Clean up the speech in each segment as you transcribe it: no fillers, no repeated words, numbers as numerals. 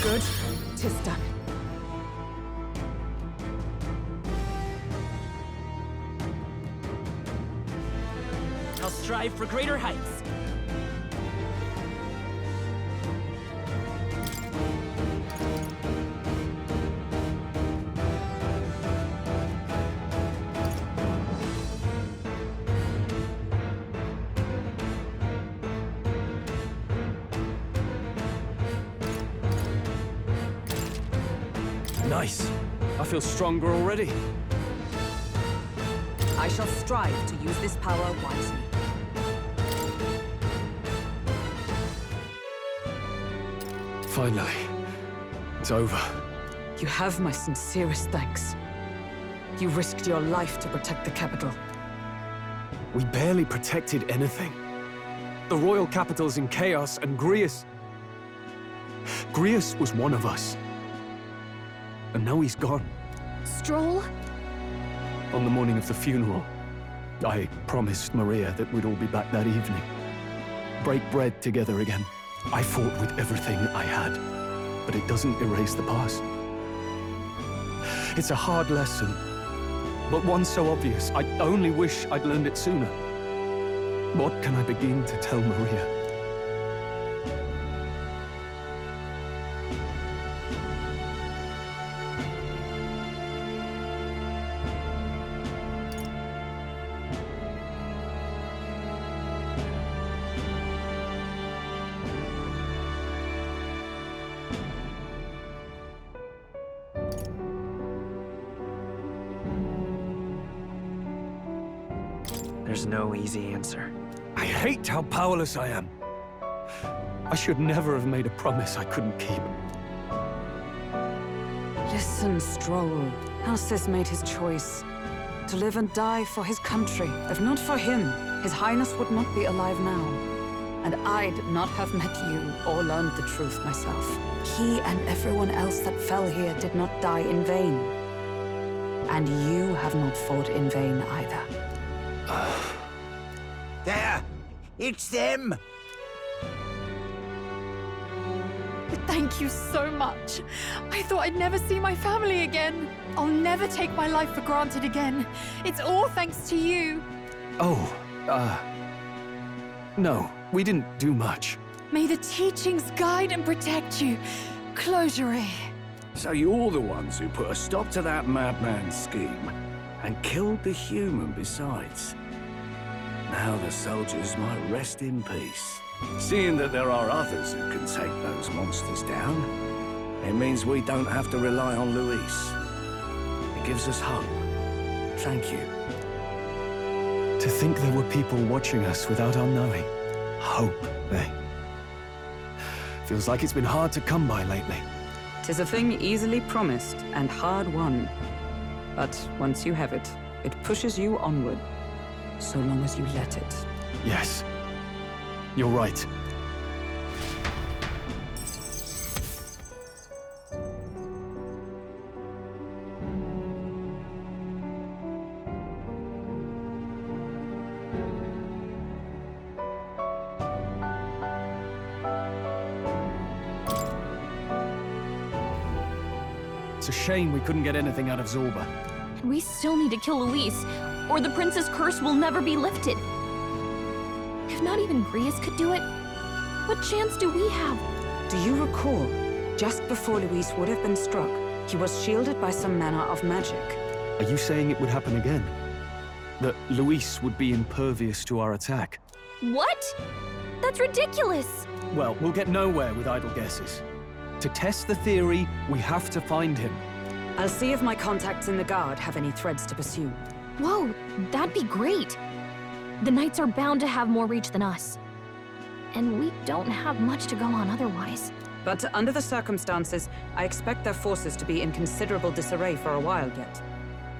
Good. 'Tis done. I'll strive for greater heights. Nice. I feel stronger already. I shall strive to use this power wisely. Finally. It's over. You have my sincerest thanks. You risked your life to protect the capital. We barely protected anything. The royal capital's in chaos, and Grius... Grius was one of us. And now he's gone. Stroll? On the morning of the funeral, I promised Maria that we'd all be back that evening. Break bread together again. I fought with everything I had, but it doesn't erase the past. It's a hard lesson, but one so obvious, I only wish I'd learned it sooner. What can I begin to tell Maria? There's no easy answer. I hate how powerless I am. I should never have made a promise I couldn't keep. Listen, Stroll. Alcest made his choice. To live and die for his country. If not for him, His Highness would not be alive now. And I'd not have met you or learned the truth myself. He and everyone else that fell here did not die in vain. And you have not fought in vain either. There! It's them! Thank you so much. I thought I'd never see my family again. I'll never take my life for granted again. It's all thanks to you. Oh, no, we didn't do much. May the teachings guide and protect you. Closure. So you're the ones who put a stop to that madman's scheme, and killed the human besides. Now the soldiers might rest in peace. Seeing that there are others who can take those monsters down, it means we don't have to rely on Luis. It gives us hope. Thank you. To think there were people watching us without our knowing. Hope, eh? Feels like it's been hard to come by lately. 'Tis a thing easily promised and hard won. But once you have it, it pushes you onward. So long as you let it. Yes. You're right. It's a shame we couldn't get anything out of Zorba. And we still need to kill Luis, or the prince's curse will never be lifted. If not even Grius could do it, what chance do we have? Do you recall, just before Luis would have been struck, he was shielded by some manner of magic? Are you saying it would happen again? That Luis would be impervious to our attack? What? That's ridiculous! Well, we'll get nowhere with idle guesses. To test the theory, we have to find him. I'll see if my contacts in the Guard have any threads to pursue. Whoa, that'd be great! The Knights are bound to have more reach than us. And we don't have much to go on otherwise. But under the circumstances, I expect their forces to be in considerable disarray for a while yet.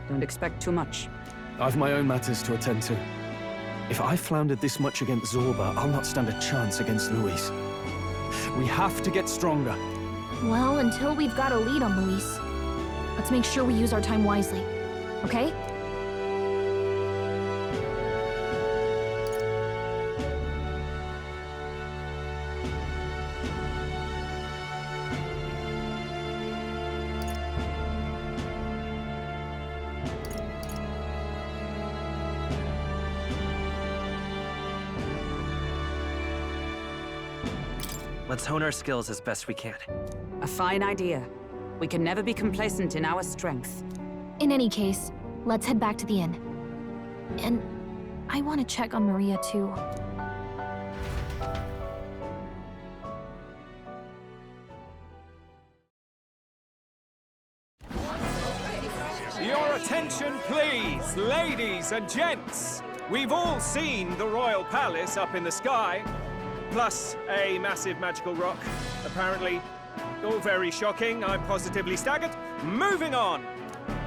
Don't expect too much. I've my own matters to attend to. If I floundered this much against Zorba, I'll not stand a chance against Luis. We have to get stronger. Well, until we've got a lead on Luis, let's make sure we use our time wisely, okay? Let's hone our skills as best we can. A fine idea. We can never be complacent in our strength. In any case, let's head back to the inn. And I want to check on Maria too. Your attention, please, ladies and gents. We've all seen the royal palace up in the sky, plus a massive magical rock. Apparently, all very shocking. I'm positively staggered. Moving on.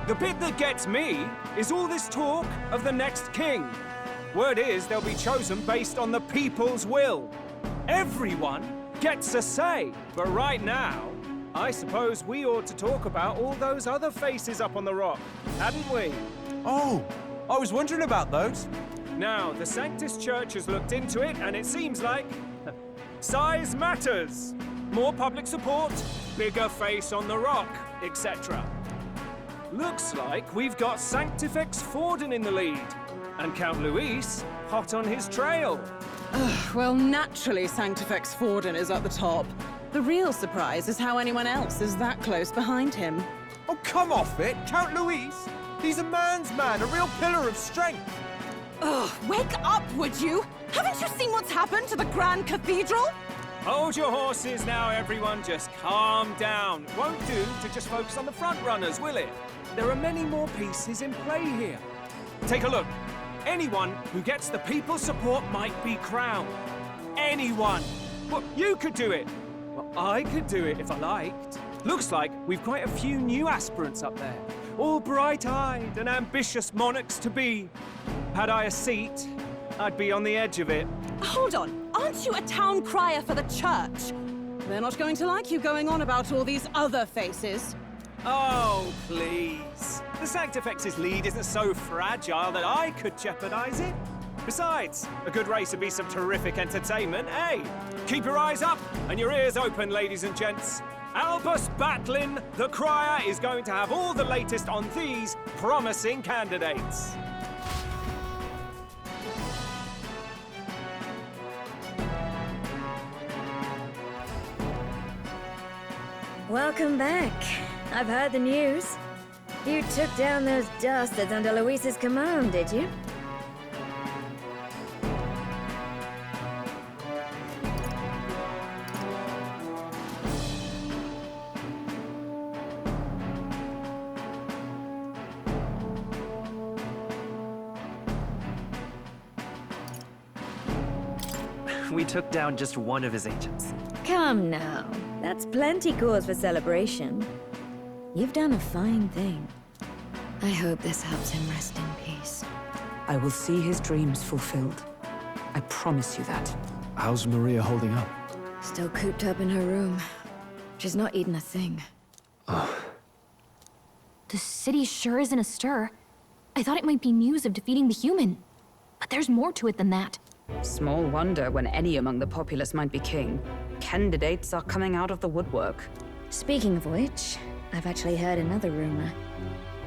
The bit that gets me is all this talk of the next king. Word is they'll be chosen based on the people's will. Everyone gets a say. But right now, I suppose we ought to talk about all those other faces up on the rock, hadn't we? Oh, I was wondering about those. Now, the Sanctus Church has looked into it, and it seems like size matters. More public support, bigger face on the rock, etc. Looks like we've got Sanctifex Forden in the lead, and Count Luis hot on his trail. Well, naturally, Sanctifex Forden is at the top. The real surprise is how anyone else is that close behind him. Oh, come off it, Count Luis. He's a man's man, a real pillar of strength. Ugh, wake up, would you? Haven't you seen what's happened to the Grand Cathedral? Hold your horses now, everyone. Just calm down. Won't do to just focus on the front runners, will it? There are many more pieces in play here. Take a look. Anyone who gets the people's support might be crowned. Anyone. Well, you could do it. Well, I could do it if I liked. Looks like we've quite a few new aspirants up there. All bright-eyed and ambitious monarchs-to-be. Had I a seat, I'd be on the edge of it. Hold on, aren't you a town crier for the church? They're not going to like you going on about all these other faces. Oh, please. The Sanctifex's lead isn't so fragile that I could jeopardize it. Besides, a good race would be some terrific entertainment, eh? Keep your eyes up and your ears open, ladies and gents. Albus Batlin, the crier, is going to have all the latest on these promising candidates. Welcome back. I've heard the news. You took down those dastards under Luis's command, did you? We took down just one of his agents. Come now. That's plenty cause for celebration. You've done a fine thing. I hope this helps him rest in peace. I will see his dreams fulfilled. I promise you that. How's Maria holding up? Still cooped up in her room. She's not eaten a thing. The city sure isn't astir. I thought it might be news of defeating the human. But there's more to it than that. Small wonder when any among the populace might be king. Candidates are coming out of the woodwork. Speaking of which, I've actually heard another rumor.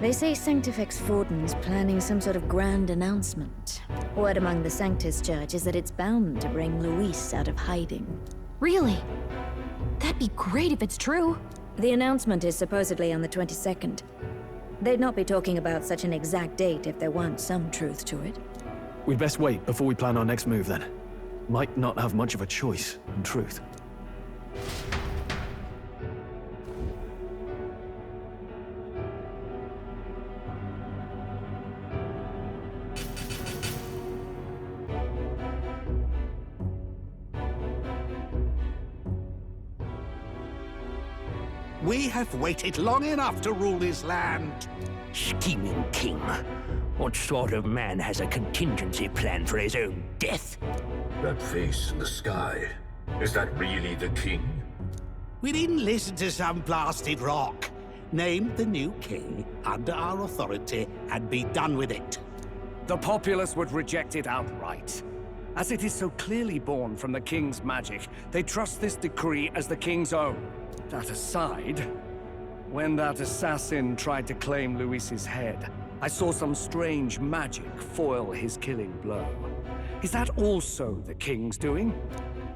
They say Sanctifex Forden's planning some sort of grand announcement. Word among the Sanctus Church is that it's bound to bring Luis out of hiding. Really? That'd be great if it's true. The announcement is supposedly on the 22nd. They'd not be talking about such an exact date if there weren't some truth to it. We'd best wait before we plan our next move, then. Might not have much of a choice, in truth. We have waited long enough to rule this land. Scheming king. What sort of man has a contingency plan for his own death? That face in the sky, is that really the king? We didn't listen to some blasted rock. Name the new king under our authority and be done with it. The populace would reject it outright. As it is so clearly born from the king's magic, they trust this decree as the king's own. That aside, when that assassin tried to claim Luis's head, I saw some strange magic foil his killing blow. Is that also the king's doing?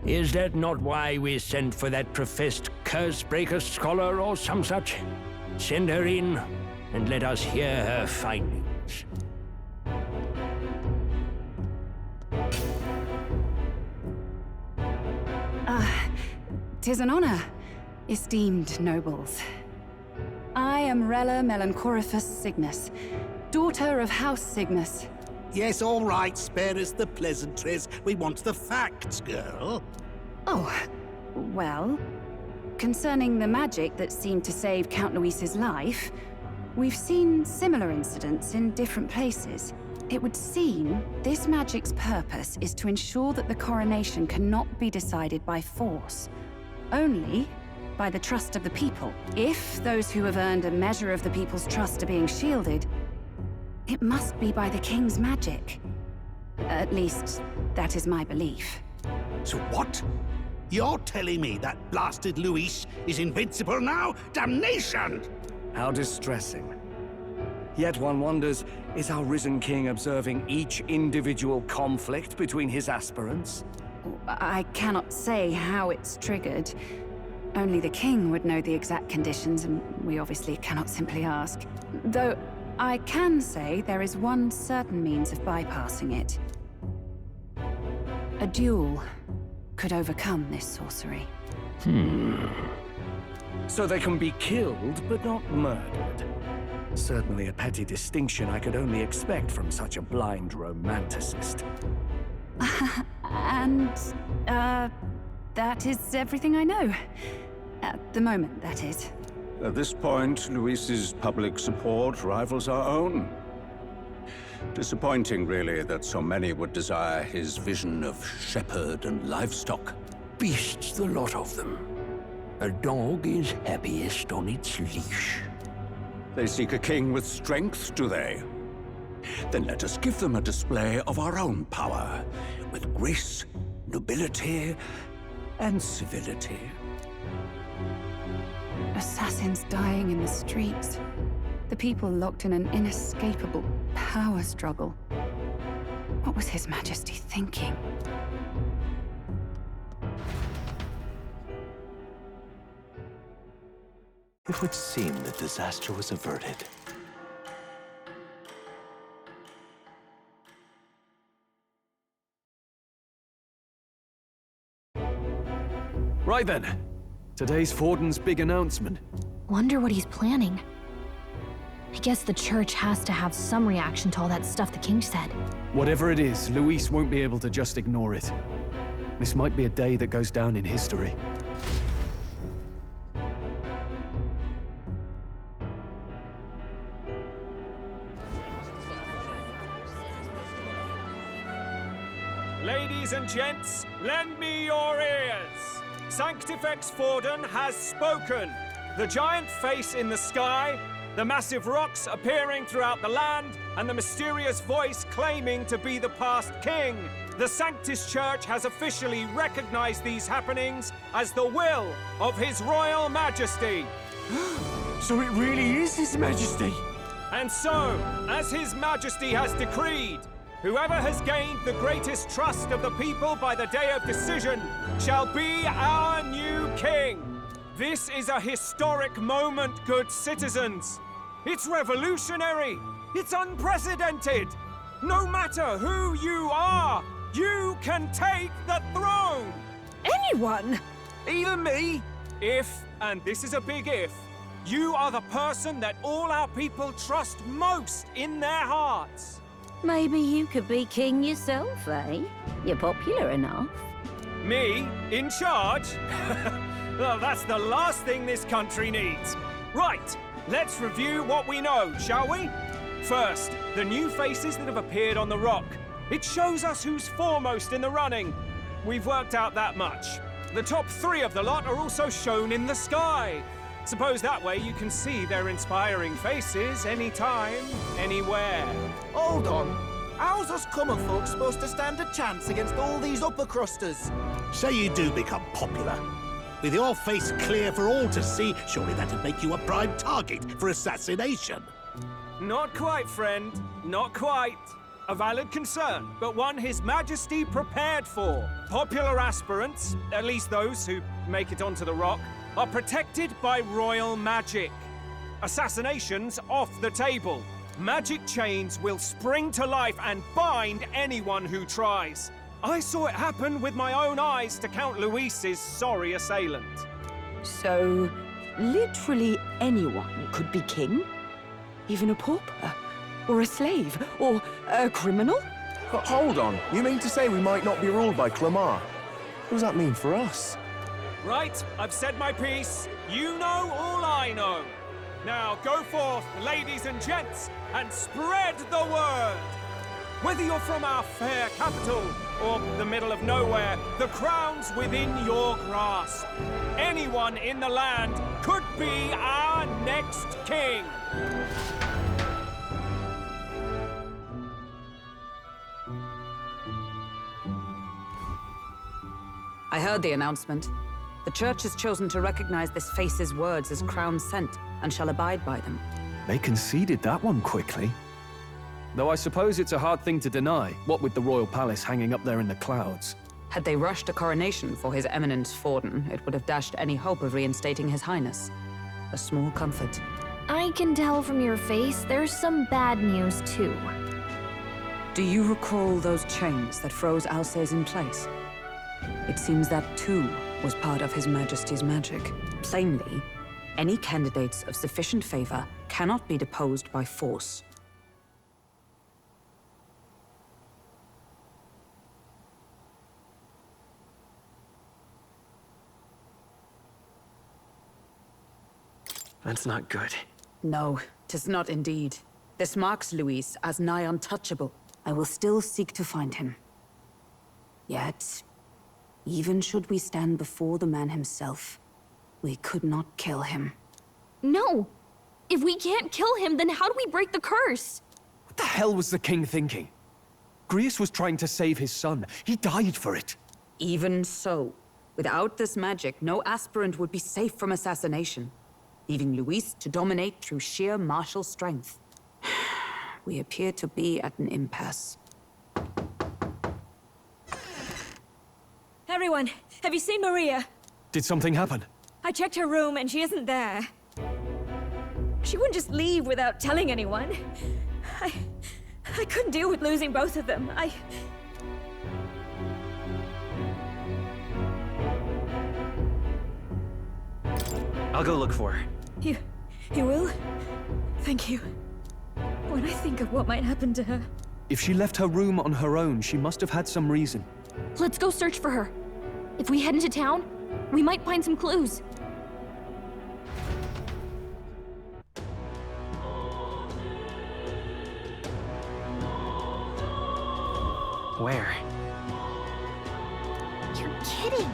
Is that not why we sent for that professed Cursebreaker scholar or some such? Send her in, and let us hear her findings. 'Tis an honor, esteemed nobles. I am Rella Melanchorophus Cygnus, daughter of House Cygnus. Yes, all right, spare us the pleasantries. We want the facts, girl. Oh, well, concerning the magic that seemed to save Count Luis's life, we've seen similar incidents in different places. It would seem this magic's purpose is to ensure that the coronation cannot be decided by force, only by the trust of the people. If those who have earned a measure of the people's trust are being shielded, it must be by the king's magic. At least, that is my belief. So what? You're telling me that blasted Luis is invincible now? Damnation! How distressing. Yet one wonders, is our risen king observing each individual conflict between his aspirants? I cannot say how it's triggered. Only the king would know the exact conditions, and we obviously cannot simply ask. Though, I can say there is one certain means of bypassing it. A duel could overcome this sorcery. So they can be killed, but not murdered. Certainly a petty distinction I could only expect from such a blind romanticist. And, that is everything I know. At the moment, that is. At this point, Luis's public support rivals our own. Disappointing, really, that so many would desire his vision of shepherd and livestock. Beasts, the lot of them. A dog is happiest on its leash. They seek a king with strength, do they? Then let us give them a display of our own power, with grace, nobility, and civility. Assassins dying in the streets. The people locked in an inescapable power struggle. What was His Majesty thinking? It would seem that disaster was averted. Right then. Today's Forden's big announcement. Wonder what he's planning. I guess the church has to have some reaction to all that stuff the king said. Whatever it is, Luis won't be able to just ignore it. This might be a day that goes down in history. Ladies and gents, lend me your ears. Sanctifex Forden has spoken. The giant face in the sky, the massive rocks appearing throughout the land, and the mysterious voice claiming to be the past king. The Sanctus Church has officially recognized these happenings as the will of His Royal Majesty. So it really is His Majesty? And so, as His Majesty has decreed, whoever has gained the greatest trust of the people by the day of decision shall be our new king. This is a historic moment, good citizens. It's revolutionary. It's unprecedented. No matter who you are, you can take the throne. Anyone? Even me? If, and this is a big if, you are the person that all our people trust most in their hearts. Maybe you could be king yourself, eh? You're popular enough. Me? In charge? Well, that's the last thing this country needs. Right, let's review what we know, shall we? First, the new faces that have appeared on the rock. It shows us who's foremost in the running. We've worked out that much. The top 3 of the lot are also shown in the sky. Suppose that way you can see their inspiring faces anytime, anywhere. Hold on. How's us common folk supposed to stand a chance against all these upper crusters? Say you do become popular. With your face clear for all to see, surely that'd make you a prime target for assassination. Not quite, friend. Not quite. A valid concern, but one His Majesty prepared for. Popular aspirants, at least those who make it onto the rock, are protected by royal magic. Assassinations off the table. Magic chains will spring to life and bind anyone who tries. I saw it happen with my own eyes to Count Luis's sorry assailant. So, literally anyone could be king? Even a pauper? Or a slave? Or a criminal? Hold on. You mean to say we might not be ruled by Clamar? What does that mean for us? Right, I've said my piece. You know all I know. Now go forth, ladies and gents, and spread the word. Whether you're from our fair capital or the middle of nowhere, the crown's within your grasp. Anyone in the land could be our next king. I heard the announcement. The Church has chosen to recognize this face's words as crown sent, and shall abide by them. They conceded that one quickly. Though I suppose it's a hard thing to deny, what with the royal palace hanging up there in the clouds. Had they rushed a coronation for His Eminence Forden, it would have dashed any hope of reinstating His Highness. A small comfort. I can tell from your face there's some bad news, too. Do you recall those chains that froze Alsace in place? It seems that, too, was part of His Majesty's magic. Plainly, any candidates of sufficient favor cannot be deposed by force. That's not good. No, 'tis not indeed. This marks Luis as nigh untouchable. I will still seek to find him. Yet, even should we stand before the man himself, we could not kill him. No! If we can't kill him, then how do we break the curse? What the hell was the king thinking? Grius was trying to save his son. He died for it. Even so, without this magic, no aspirant would be safe from assassination, leaving Luis to dominate through sheer martial strength. We appear to be at an impasse. Everyone, have you seen Maria? Did something happen? I checked her room and she isn't there. She wouldn't just leave without telling anyone. I couldn't deal with losing both of them. I'll go look for her. You will? Thank you. When I think of what might happen to her... If she left her room on her own, she must have had some reason. Let's go search for her. If we head into town, we might find some clues. Where? You're kidding!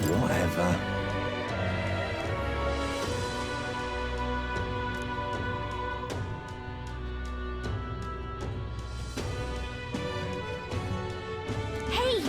Whatever. Hey!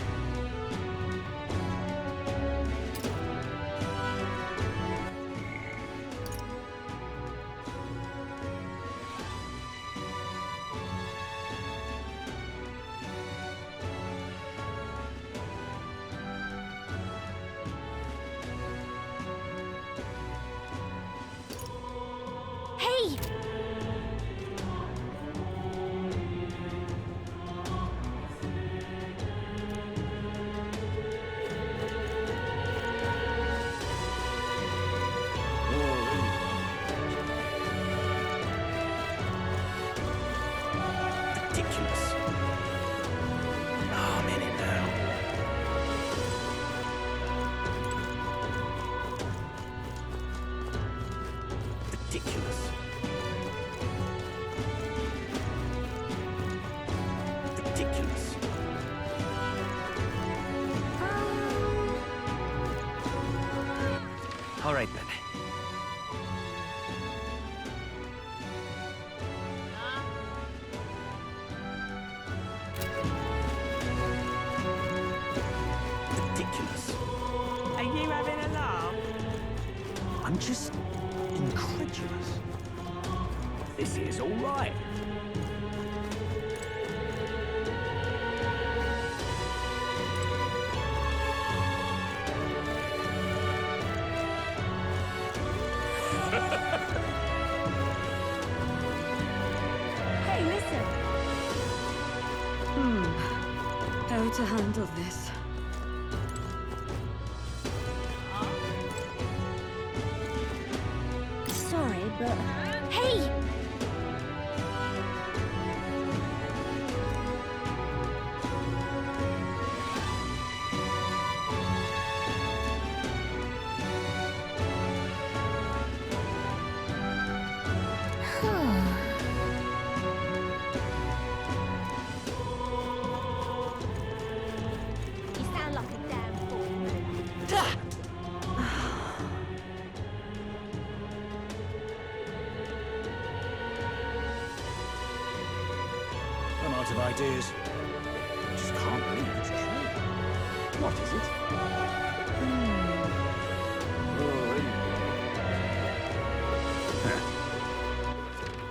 Ridiculous. Oh, I'm in it now. Ridiculous. Ridiculous. All right, then. Ridiculous. Are you having a laugh? I'm just incredulous. This is all right. Hey, listen. How to handle this? Sorry, but... Hey! You sound like a damn fool. I'm out of ideas. I just can't believe it's true. What is it?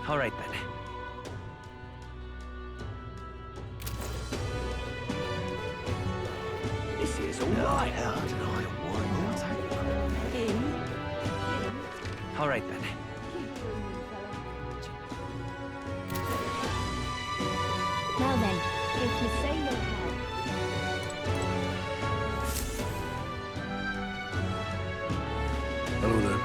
All right, then. This is all right. All right, then. Now then, if you say no how. Hello there.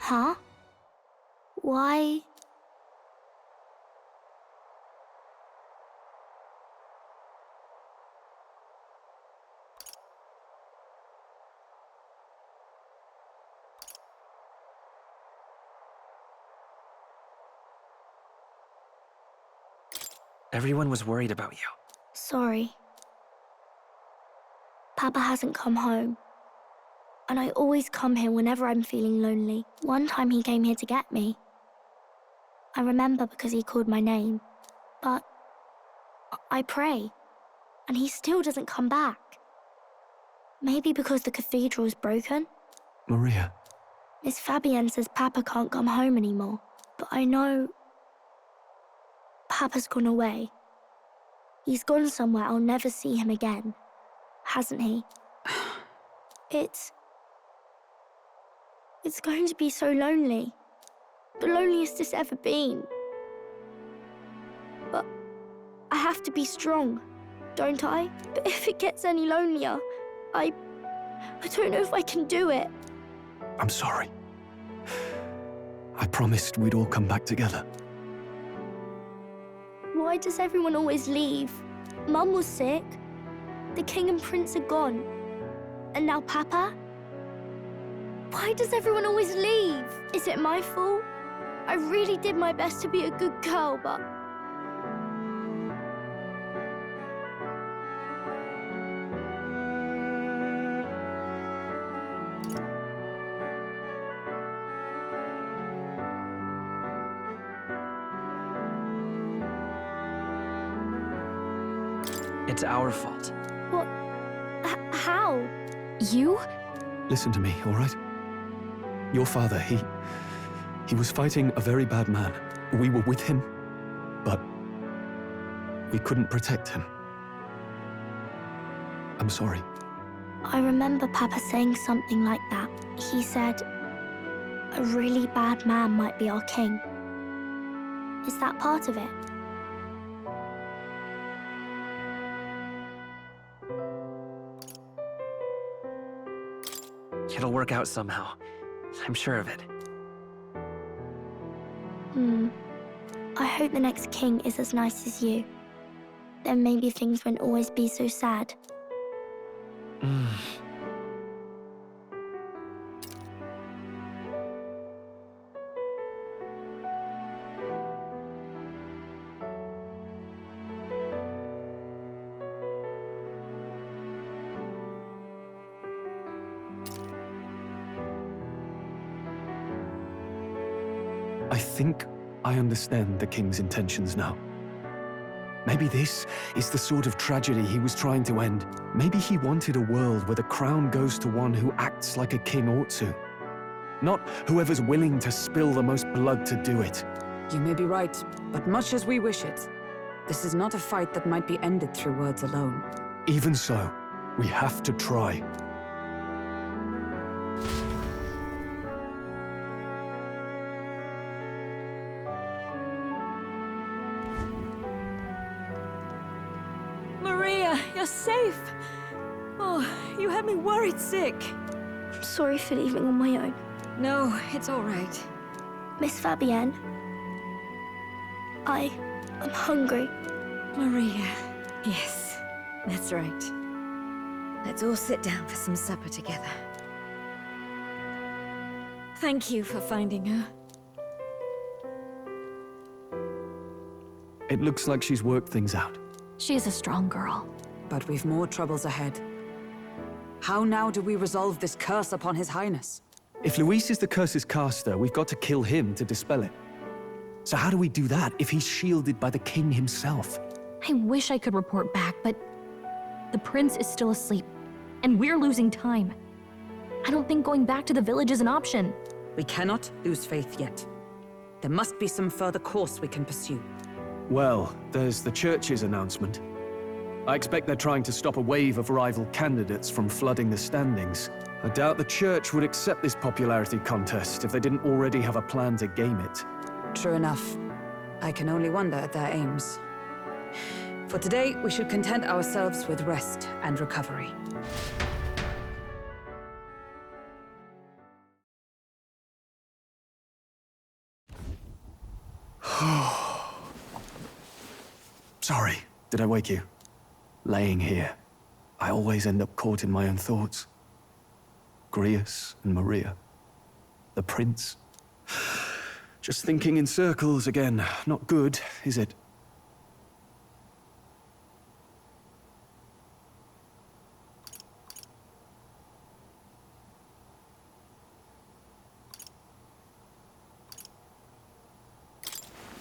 Huh? Why? Everyone was worried about you. Sorry. Papa hasn't come home. And I always come here whenever I'm feeling lonely. One time he came here to get me. I remember because he called my name. But I pray, and he still doesn't come back. Maybe because the cathedral's broken? Maria. Miss Fabienne says Papa can't come home anymore. But I know Papa's gone away. He's gone somewhere I'll never see him again. Hasn't he? It's going to be so lonely. The loneliest it's ever been. But I have to be strong, don't I? But if it gets any lonelier, I don't know if I can do it. I'm sorry. I promised we'd all come back together. Why does everyone always leave? Mum was sick. The king and prince are gone. And now Papa? Why does everyone always leave? Is it my fault? I really did my best to be a good girl, but... It's our fault. What? How? You? Listen to me, all right? Your father, he was fighting a very bad man. We were with him, but we couldn't protect him. I'm sorry. I remember Papa saying something like that. He said, a really bad man might be our king. Is that part of it? It'll work out somehow. I'm sure of it. I hope the next king is as nice as you. Then maybe things won't always be so sad. I think I understand the king's intentions now. Maybe this is the sort of tragedy he was trying to end. Maybe he wanted a world where the crown goes to one who acts like a king ought to. Not whoever's willing to spill the most blood to do it. You may be right, but much as we wish it, this is not a fight that might be ended through words alone. Even so, we have to try. Maria, you're safe. Oh, you had me worried sick. I'm sorry for leaving on my own. No, it's all right. Miss Fabienne, I'm hungry. Maria. Yes, that's right. Let's all sit down for some supper together. Thank you for finding her. It looks like she's worked things out. She's a strong girl. But we've more troubles ahead. How now do we resolve this curse upon His Highness? If Luis is the curse's caster, we've got to kill him to dispel it. So how do we do that if he's shielded by the king himself? I wish I could report back, but the prince is still asleep, and we're losing time. I don't think going back to the village is an option. We cannot lose faith yet. There must be some further course we can pursue. Well, there's the church's announcement. I expect they're trying to stop a wave of rival candidates from flooding the standings. I doubt the church would accept this popularity contest if they didn't already have a plan to game it. True enough. I can only wonder at their aims. For today, we should content ourselves with rest and recovery. Sorry, did I wake you? Laying here, I always end up caught in my own thoughts. Grius and Maria. The prince. Just thinking in circles again. Not good, is it?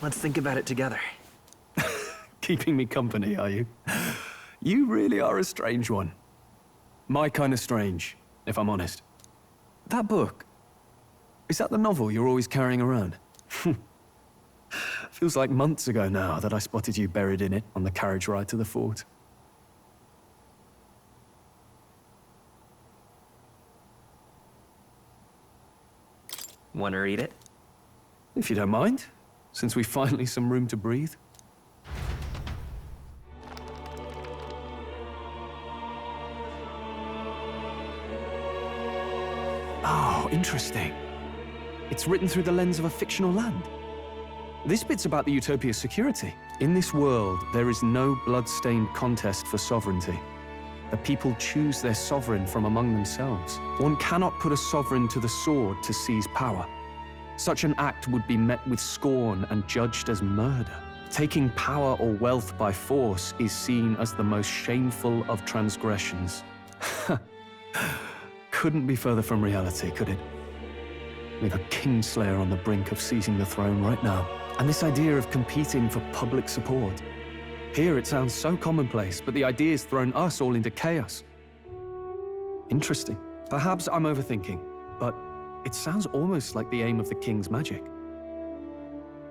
Let's think about it together. Keeping me company, are you? You really are a strange one. My kind of strange, if I'm honest. That book, is that the novel you're always carrying around? Feels like months ago now that I spotted you buried in it on the carriage ride to the fort. Want to read it? If you don't mind, since we've finally some room to breathe. Oh, interesting. It's written through the lens of a fictional land. This bit's about the Utopia's security. In this world, there is no blood-stained contest for sovereignty. The people choose their sovereign from among themselves. One cannot put a sovereign to the sword to seize power. Such an act would be met with scorn and judged as murder. Taking power or wealth by force is seen as the most shameful of transgressions. Couldn't be further from reality, could it? We've a Kingslayer on the brink of seizing the throne right now. And this idea of competing for public support. Here it sounds so commonplace, but the idea's thrown us all into chaos. Interesting. Perhaps I'm overthinking, but it sounds almost like the aim of the king's magic.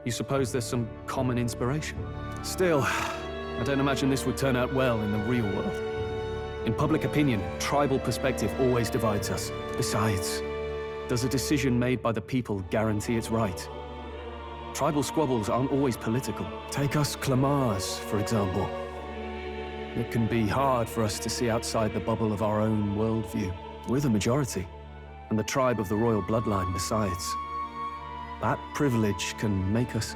You suppose there's some common inspiration? Still, I don't imagine this would turn out well in the real world. In public opinion, tribal perspective always divides us. Besides, does a decision made by the people guarantee it's right? Tribal squabbles aren't always political. Take us Clamars, for example. It can be hard for us to see outside the bubble of our own worldview. We're the majority, and the tribe of the royal bloodline besides. That privilege can make us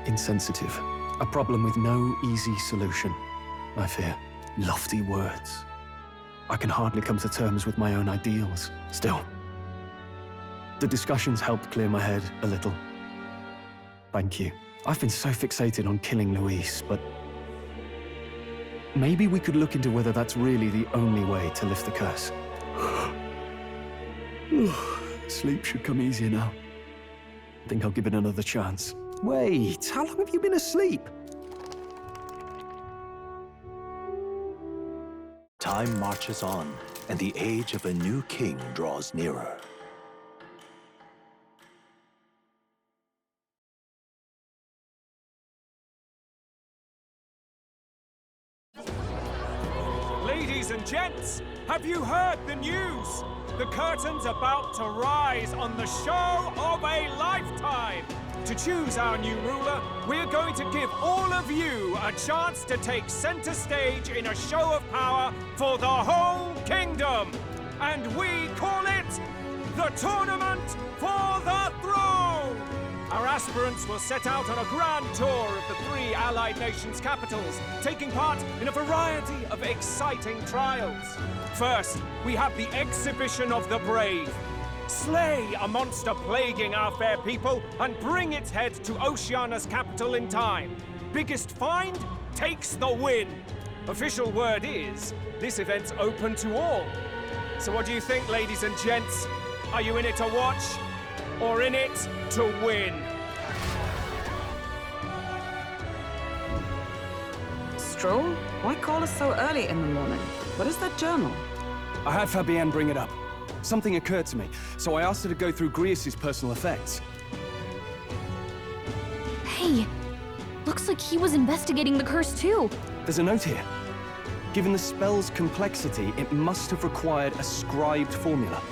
insensitive. A problem with no easy solution, I fear. Lofty words. I can hardly come to terms with my own ideals. Still, the discussions helped clear my head a little. Thank you. I've been so fixated on killing Luis, but maybe we could look into whether that's really the only way to lift the curse. Sleep should come easier now. I think I'll give it another chance. Wait, how long have you been asleep? Time marches on, and the age of a new king draws nearer. Ladies and gents, have you heard the news? The curtain's about to rise on the show of a lifetime. To choose our new ruler, we're going to give all of you a chance to take center stage in a show of power for the whole kingdom. And we call it the Tournament for the Throne. Our aspirants will set out on a grand tour of the 3 allied nations' capitals, taking part in a variety of exciting trials. First, we have the Exhibition of the Brave. Slay a monster plaguing our fair people and bring its head to Oceania's capital in time. Biggest find takes the win. Official word is, this event's open to all. So what do you think, ladies and gents? Are you in it to watch, or in it to win? Stroll? Why call us so early in the morning? What is that journal? I had Fabienne bring it up. Something occurred to me, so I asked her to go through Grius' personal effects. Hey, looks like he was investigating the curse too. There's a note here. Given the spell's complexity, it must have required a scribed formula.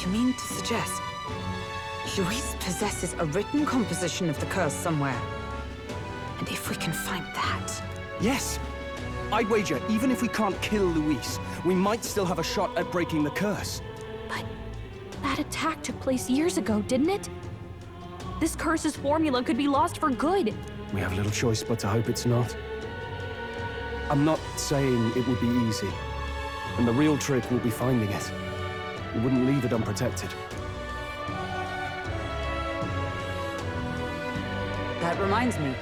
You mean to suggest Luis possesses a written composition of the curse somewhere? And if we can find that... Yes! I'd wager, even if we can't kill Luis, we might still have a shot at breaking the curse. But that attack took place years ago, didn't it? This curse's formula could be lost for good. We have little choice but to hope it's not. I'm not saying it would be easy. And the real trick will be finding it. We wouldn't leave it unprotected. That reminds me.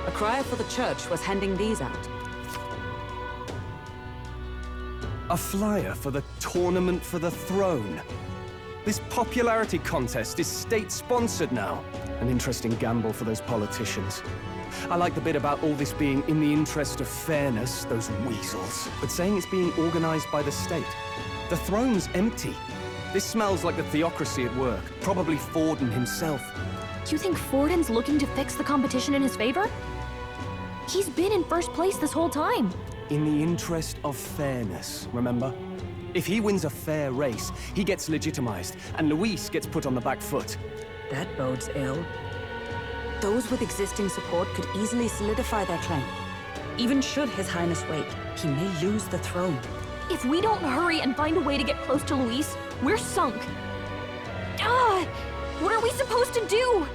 A crier for the church was handing these out. A flyer for the Tournament for the Throne. This popularity contest is state-sponsored now. An interesting gamble for those politicians. I like the bit about all this being in the interest of fairness, those weasels. But saying it's being organized by the state. The throne's empty. This smells like the theocracy at work. Probably Forden himself. You think Forden's looking to fix the competition in his favor? He's been in first place this whole time. In the interest of fairness, remember? If he wins a fair race, he gets legitimized, and Luis gets put on the back foot. That bodes ill. Those with existing support could easily solidify their claim. Even should His Highness wait, he may lose the throne. If we don't hurry and find a way to get close to Luis, we're sunk. What are we supposed to do?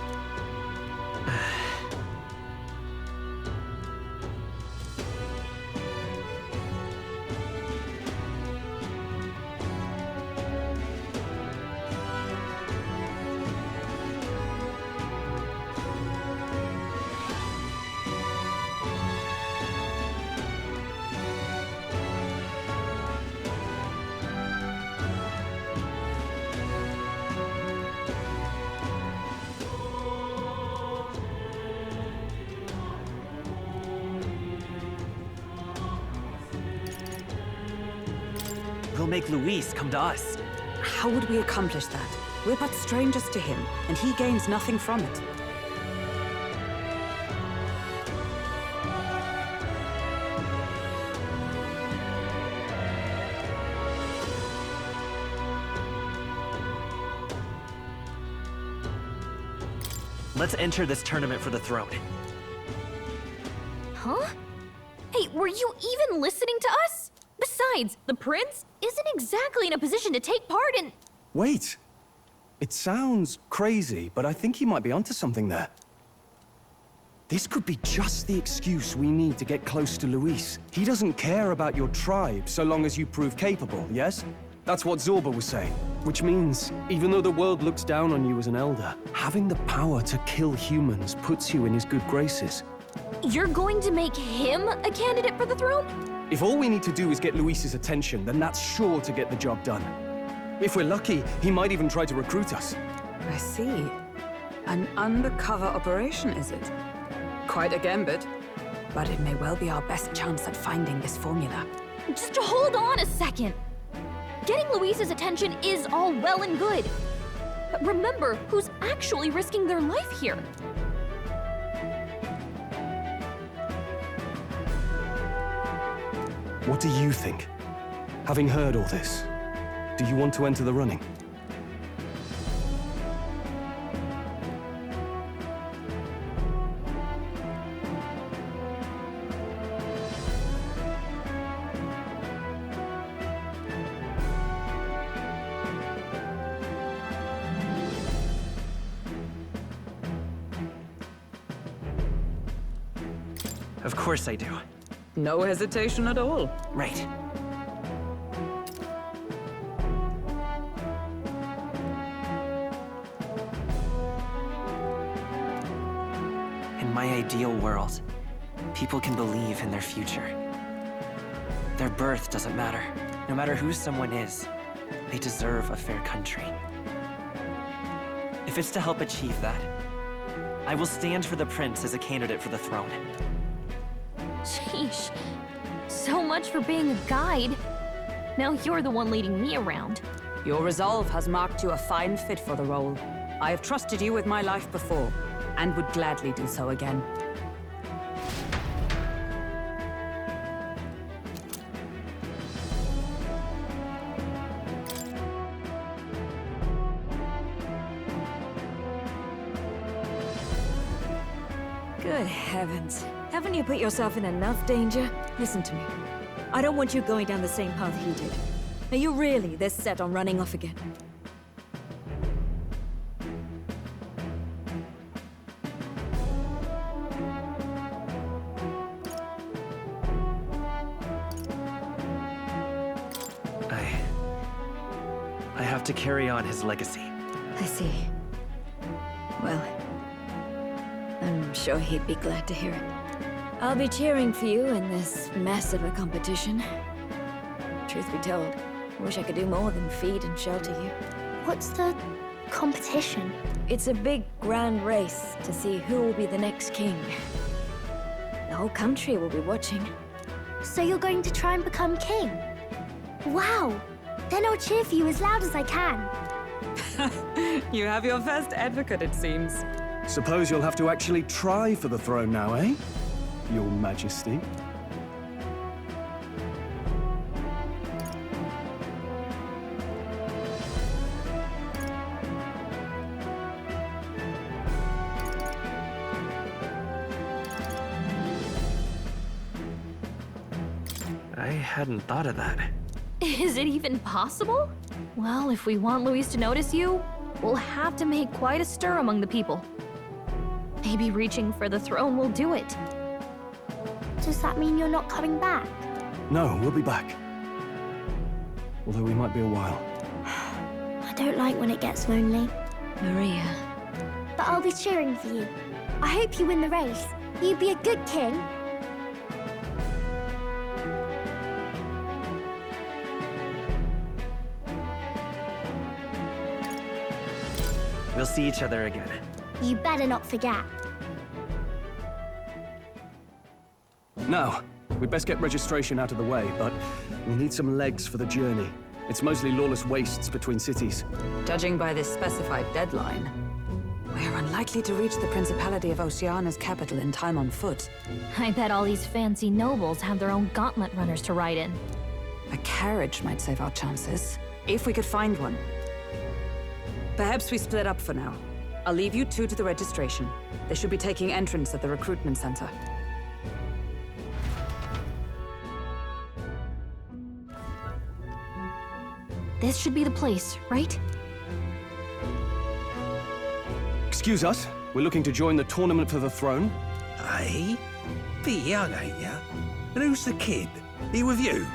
make Luis come to us. How would we accomplish that? We're but strangers to him, and he gains nothing from it. Let's enter this tournament for the throne. Huh? Hey, were you even listening to us? Besides, the prince isn't exactly in a position to take part in... Wait. It sounds crazy, but I think he might be onto something there. This could be just the excuse we need to get close to Luis. He doesn't care about your tribe so long as you prove capable, yes? That's what Zorba was saying. Which means, even though the world looks down on you as an elder, having the power to kill humans puts you in his good graces. You're going to make him a candidate for the throne? If all we need to do is get Luis's attention, then that's sure to get the job done. If we're lucky, he might even try to recruit us. I see. An undercover operation, is it? Quite a gambit. But it may well be our best chance at finding this formula. Just hold on a second. Getting Luis's attention is all well and good. But remember who's actually risking their life here. What do you think? Having heard all this, do you want to enter the running? Of course I do. No hesitation at all. Right. In my ideal world, people can believe in their future. Their birth doesn't matter. No matter who someone is, they deserve a fair country. If it's to help achieve that, I will stand for the prince as a candidate for the throne. Sheesh. So much for being a guide. Now you're the one leading me around. Your resolve has marked you a fine fit for the role. I have trusted you with my life before, and would gladly do so again. Good heavens. Haven't you put yourself in enough danger? Listen to me. I don't want you going down the same path he did. Are you really this set on running off again? I have to carry on his legacy. I see. Well, I'm sure he'd be glad to hear it. I'll be cheering for you in this mess of a competition. Truth be told, I wish I could do more than feed and shelter you. What's the competition? It's a big, grand race to see who will be the next king. The whole country will be watching. So you're going to try and become king? Wow! Then I'll cheer for you as loud as I can. You have your first advocate, it seems. Suppose you'll have to actually try for the throne now, eh? Your Majesty. I hadn't thought of that. Is it even possible? Well, if we want Luis to notice you, we'll have to make quite a stir among the people. Maybe reaching for the throne will do it. Does that mean you're not coming back? No, we'll be back. Although we might be a while. I don't like when it gets lonely. Maria. But I'll be cheering for you. I hope you win the race. You'd be a good king. We'll see each other again. You better not forget. Now, we'd best get registration out of the way, but we'll need some legs for the journey. It's mostly lawless wastes between cities. Judging by this specified deadline, we're unlikely to reach the Principality of Oceana's capital in time on foot. I bet all these fancy nobles have their own gauntlet runners to ride in. A carriage might save our chances, if we could find one. Perhaps we split up for now. I'll leave you two to the registration. They should be taking entrance at the recruitment center. This should be the place, right? Excuse us, we're looking to join the tournament for the throne. Hey? Bit young, ain't ya? And who's the kid? He with you?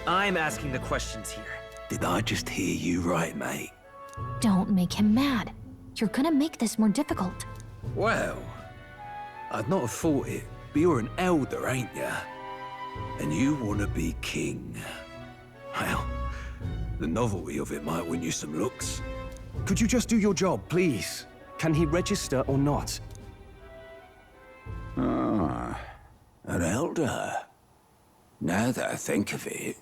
I'm asking the questions here. Did I just hear you right, mate? Don't make him mad. You're gonna make this more difficult. Well, I'd not have thought it, but you're an elder, ain't ya? And you want to be king. Well, the novelty of it might win you some looks. Could you just do your job, please? Can he register or not? Ah, an elder. Now that I think of it,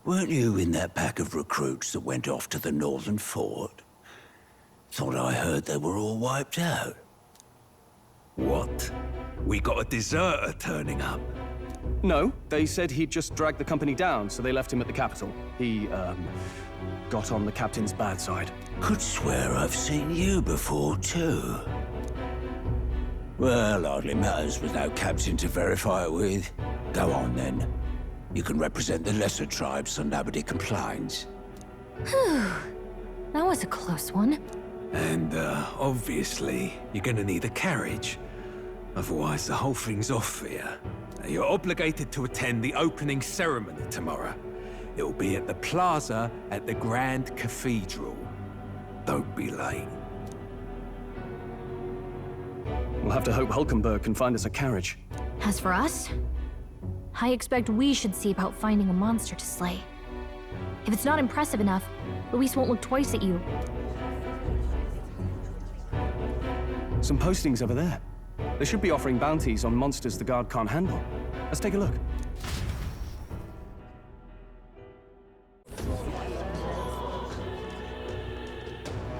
weren't you in that pack of recruits that went off to the northern fort? Thought I heard they were all wiped out. What? We got a deserter turning up? No, they said he'd just dragged the company down, so they left him at the capital. He, got on the captain's bad side. Could swear I've seen you before, too. Well, hardly matters with no captain to verify it with. Go on, then. You can represent the lesser tribes so nobody complains. Whew. That was a close one. And, obviously, you're gonna need a carriage. Otherwise, the whole thing's off for you. You're obligated to attend the opening ceremony tomorrow. It'll be at the plaza at the Grand Cathedral. Don't be late. We'll have to hope Hulkenberg can find us a carriage. As for us, I expect we should see about finding a monster to slay. If it's not impressive enough, Luis won't look twice at you. Some postings over there. They should be offering bounties on monsters the guard can't handle. Let's take a look.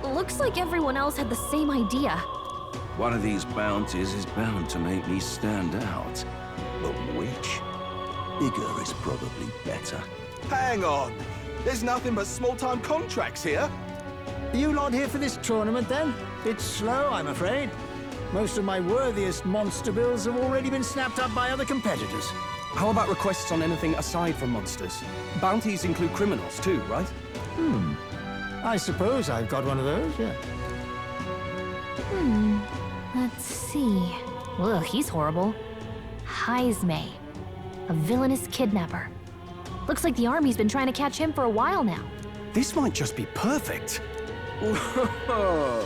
Looks like everyone else had the same idea. One of these bounties is bound to make me stand out. But which? Bigger is probably better. Hang on! There's nothing but small-time contracts here. Are you lot here for this tournament, then? It's slow, I'm afraid. Most of my worthiest monster bills have already been snapped up by other competitors. How about requests on anything aside from monsters? Bounties include criminals too, right? I suppose I've got one of those, yeah. Let's see. Ugh, he's horrible. Heisme, a villainous kidnapper. Looks like the army's been trying to catch him for a while now. This might just be perfect. Whoa!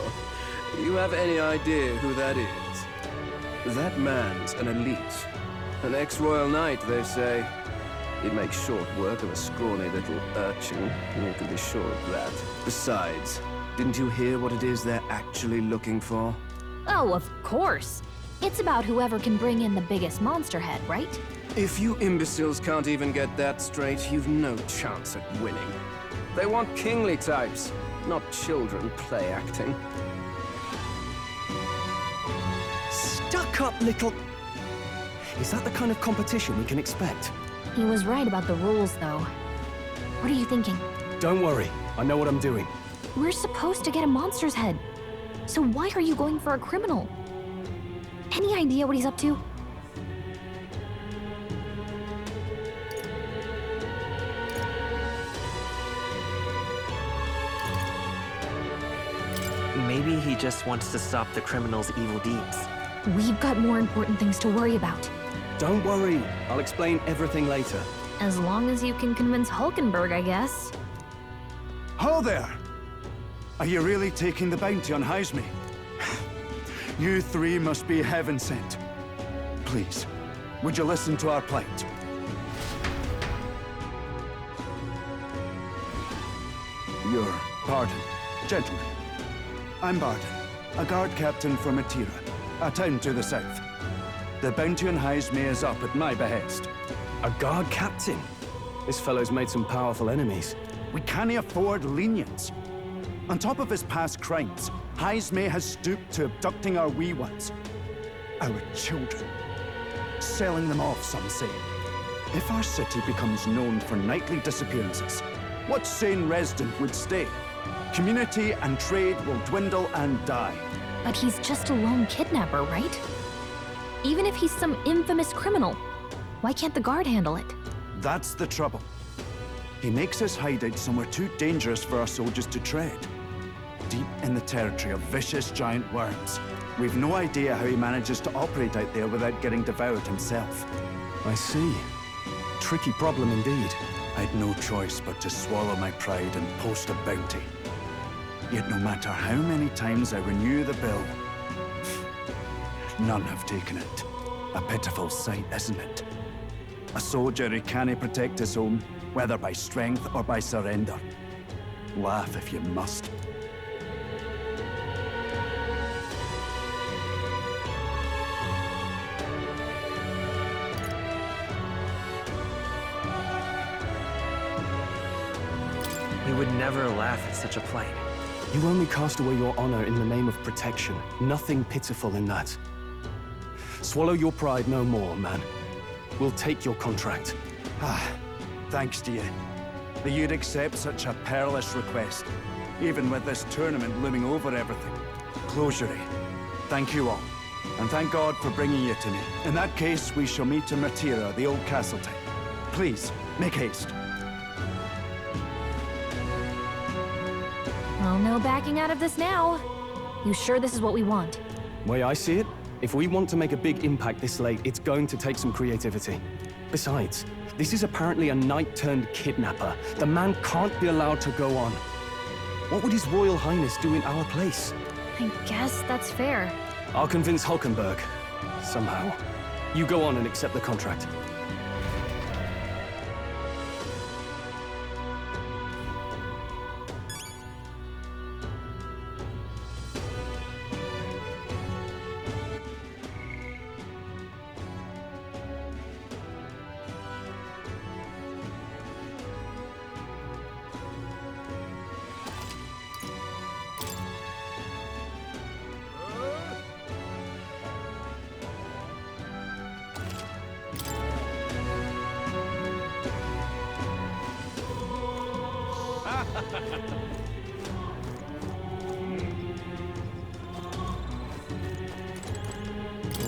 You have any idea who that is? That man's an elite. An ex-royal knight, they say. He'd make short work of a scrawny little urchin, you can be sure of that. Besides, didn't you hear what it is they're actually looking for? Oh, of course. It's about whoever can bring in the biggest monster head, right? If you imbeciles can't even get that straight, you've no chance at winning. They want kingly types, not children play acting. Stuck-up little... Is that the kind of competition we can expect? He was right about the rules, though. What are you thinking? Don't worry, I know what I'm doing. We're supposed to get a monster's head. So why are you going for a criminal? Any idea what he's up to? Maybe he just wants to stop the criminal's evil deeds. We've got more important things to worry about. Don't worry, I'll explain everything later. As long as you can convince Hulkenberg, I guess. Ho there! Are you really taking the bounty on Heisme? You three must be heaven sent. Please, would you listen to our plight? Your pardon, gentlemen. I'm Barton, a guard captain from Atira. a town to the south. The bounty on Highsmere is up at my behest. A guard captain? This fellow's made some powerful enemies. We can't afford lenience. On top of his past crimes, Highsmere has stooped to abducting our wee ones. Our children. Selling them off, some say. If our city becomes known for nightly disappearances, what sane resident would stay? Community and trade will dwindle and die. But he's just a lone kidnapper, right? Even if he's some infamous criminal, why can't the guard handle it? That's the trouble. He makes his hideout somewhere too dangerous for our soldiers to tread. Deep in the territory of vicious giant worms. We've no idea how he manages to operate out there without getting devoured himself. I see. Tricky problem indeed. I'd no choice but to swallow my pride and post a bounty. Yet no matter how many times I renew the bill, none have taken it. A pitiful sight, isn't it? A soldier who can't protect his home, whether by strength or by surrender. Laugh if you must. We would never laugh at such a plight. You only cast away your honor in the name of protection. Nothing pitiful in that. Swallow your pride no more, man. We'll take your contract. Thanks to you. That you'd accept such a perilous request, even with this tournament looming over everything. Closure. Thank you all. And thank God for bringing you to me. In that case, we shall meet in Matira, the old castle type. Please, make haste. Well, no backing out of this now. You sure this is what we want? Way I see it, if we want to make a big impact this late, it's going to take some creativity. Besides, this is apparently a knight-turned-kidnapper. The man can't be allowed to go on. What would His Royal Highness do in our place? I guess that's fair. I'll convince Hulkenberg. Somehow. You go on and accept the contract.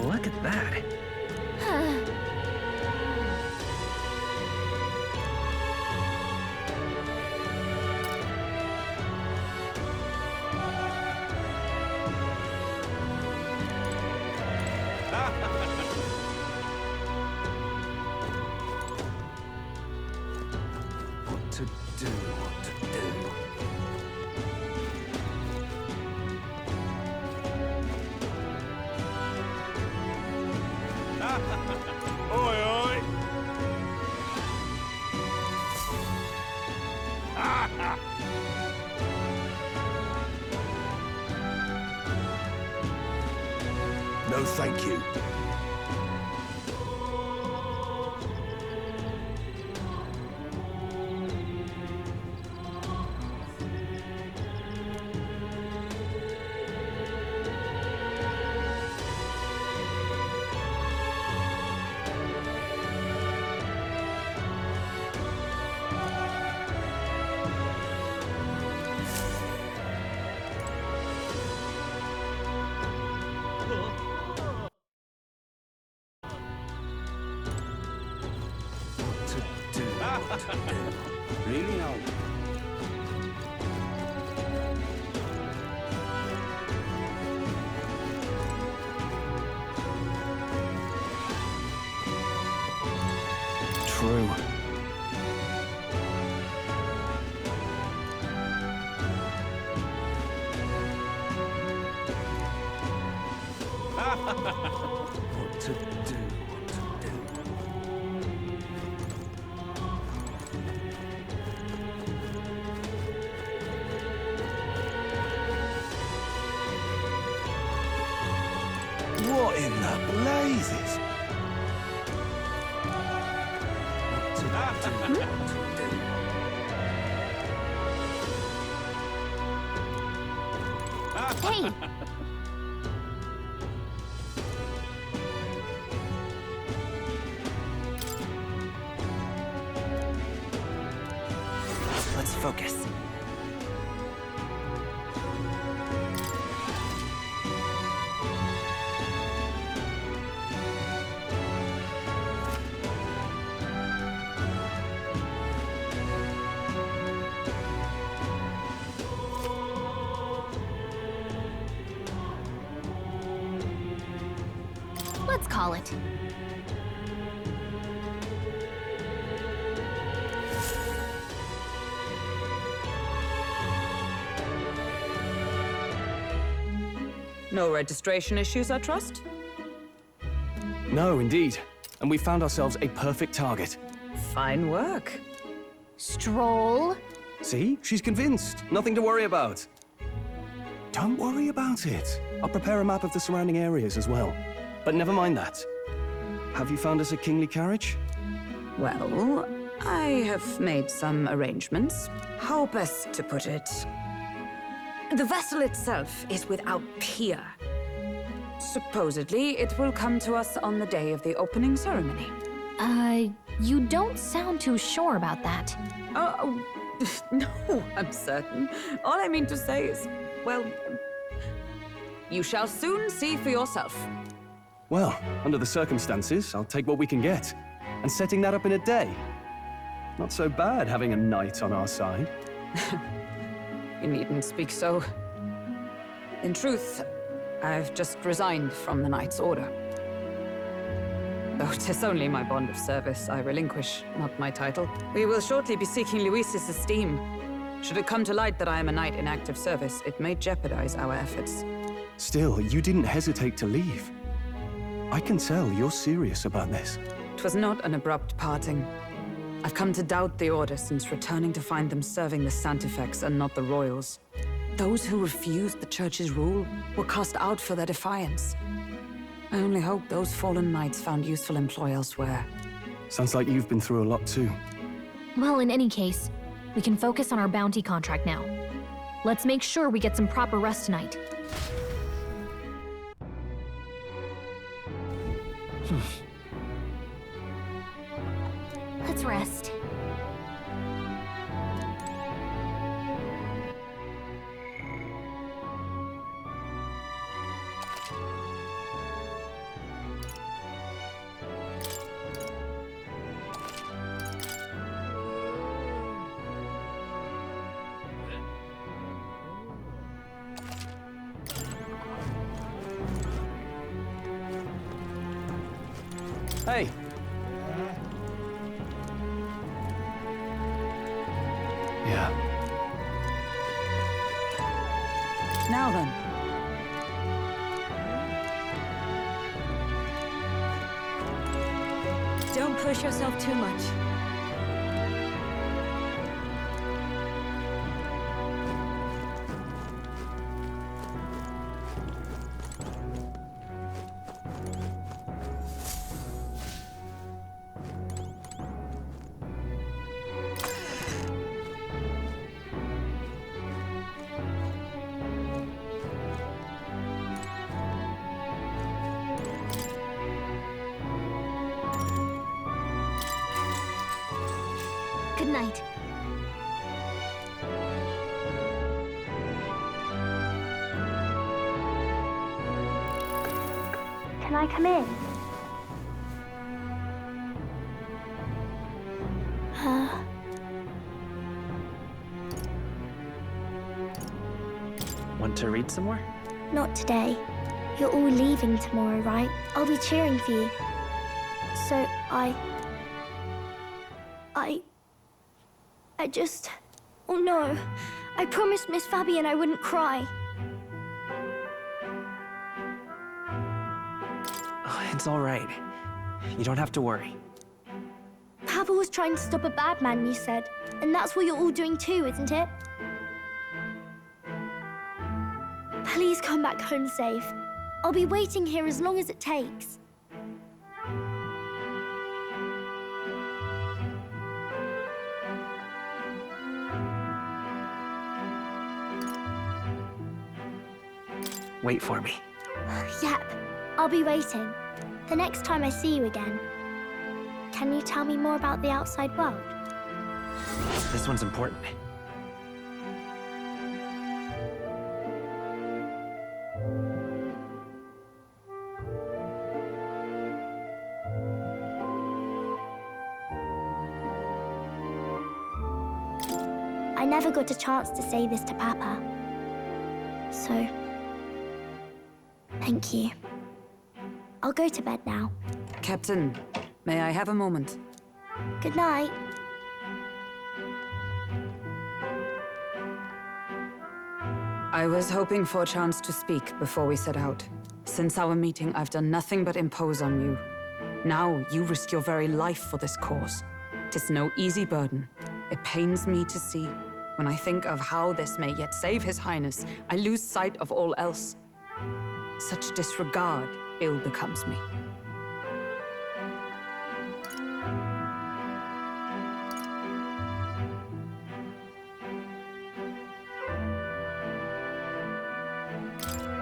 Look at that. What to do, what to do. Oi, oi! No, thank you. Really now? True. What to do, what to do. What in the blazes? Hey! Let's focus. Let's call it. No registration issues, I trust? No, indeed. And we found ourselves a perfect target. Fine work. Stroll. See? She's convinced. Nothing to worry about. Don't worry about it. I'll prepare a map of the surrounding areas as well. But never mind that. Have you found us a kingly carriage? Well, I have made some arrangements. How best to put it? The vessel itself is without peer. Supposedly, it will come to us on the day of the opening ceremony. You don't sound too sure about that. Oh, no, I'm certain. All I mean to say is, well, you shall soon see for yourself. Well, under the circumstances, I'll take what we can get. And setting that up in a day. Not so bad having a knight on our side. You needn't speak so. In truth, I've just resigned from the Knight's Order. Though 'tis only my bond of service I relinquish, not my title. We will shortly be seeking Luis's esteem. Should it come to light that I am a knight in active service, it may jeopardize our efforts. Still, you didn't hesitate to leave. I can tell you're serious about this. It was not an abrupt parting. I've come to doubt the Order since returning to find them serving the Santifex and not the Royals. Those who refused the Church's rule were cast out for their defiance. I only hope those fallen knights found useful employ elsewhere. Sounds like you've been through a lot too. Well, in any case, we can focus on our bounty contract now. Let's make sure we get some proper rest tonight. Let's rest. Hey! Yeah. Now then. Don't push yourself too much. Good night. Can I come in? Want to read some more? Not today. You're all leaving tomorrow, right? I'll be cheering for you. So I just... Oh no. I promised Miss Fabian I wouldn't cry. Oh, it's all right. You don't have to worry. Papa was trying to stop a bad man, you said. And that's what you're all doing too, isn't it? Please come back home safe. I'll be waiting here as long as it takes. Wait for me. Yep, I'll be waiting. The next time I see you again. Can you tell me more about the outside world? This one's important. I never got a chance to say this to Papa. So, thank you. I'll go to bed now. Captain, may I have a moment? Good night. I was hoping for a chance to speak before we set out. Since our meeting, I've done nothing but impose on you. Now, you risk your very life for this cause. 'Tis no easy burden. It pains me to see. When I think of how this may yet save His Highness, I lose sight of all else. Such disregard ill becomes me.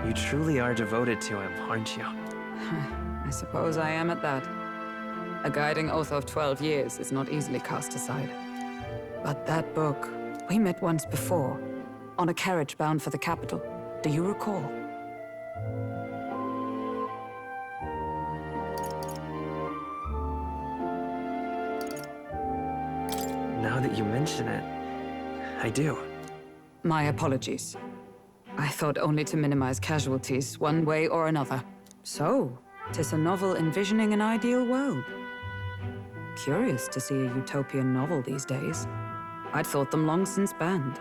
You truly are devoted to him, aren't you? I suppose I am at that. A guiding oath of 12 years is not easily cast aside. But that book, we met once before, on a carriage bound for the capital. Do you recall? Now that you mention it, I do. My apologies. I thought only to minimize casualties, one way or another. So, 'tis a novel envisioning an ideal world. Curious to see a utopian novel these days. I'd thought them long since banned.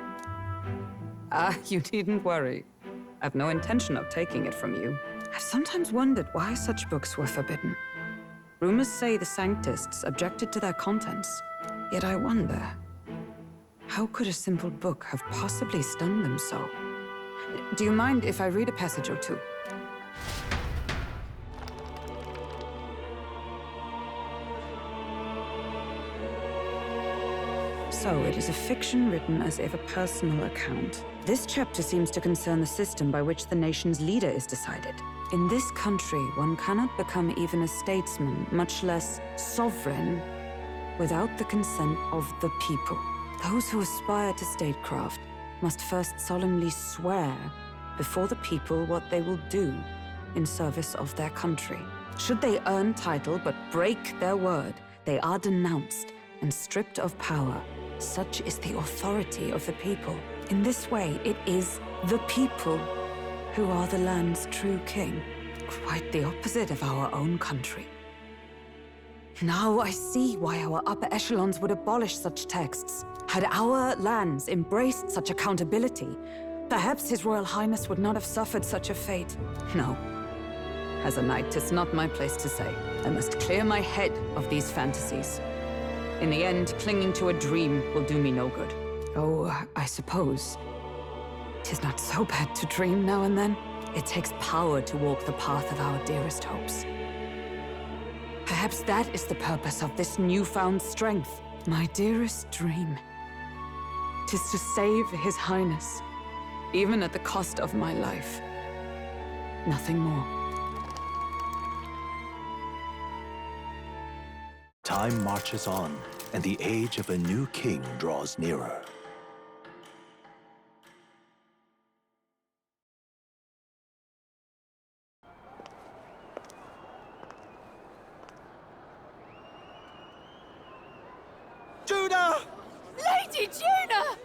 You needn't worry. I've no intention of taking it from you. I've sometimes wondered why such books were forbidden. Rumors say the Sanctists objected to their contents. Yet I wonder, how could a simple book have possibly stung them so? Do you mind if I read a passage or two? So, it is a fiction written as if a personal account. This chapter seems to concern the system by which the nation's leader is decided. In this country, one cannot become even a statesman, much less sovereign, without the consent of the people. Those who aspire to statecraft must first solemnly swear before the people what they will do in service of their country. Should they earn title but break their word, they are denounced and stripped of power. Such is the authority of the people. In this way, it is the people who are the land's true king. Quite the opposite of our own country. Now I see why our upper echelons would abolish such texts. Had our lands embraced such accountability, perhaps His Royal Highness would not have suffered such a fate. No. As a knight, 'tis not my place to say. I must clear my head of these fantasies. In the end, clinging to a dream will do me no good. Oh, I suppose 'tis not so bad to dream now and then. It takes power to walk the path of our dearest hopes. Perhaps that is the purpose of this newfound strength. My dearest dream. 'Tis to save His Highness, even at the cost of my life. Nothing more. Time marches on, and the age of a new king draws nearer. Juna! Lady Juna!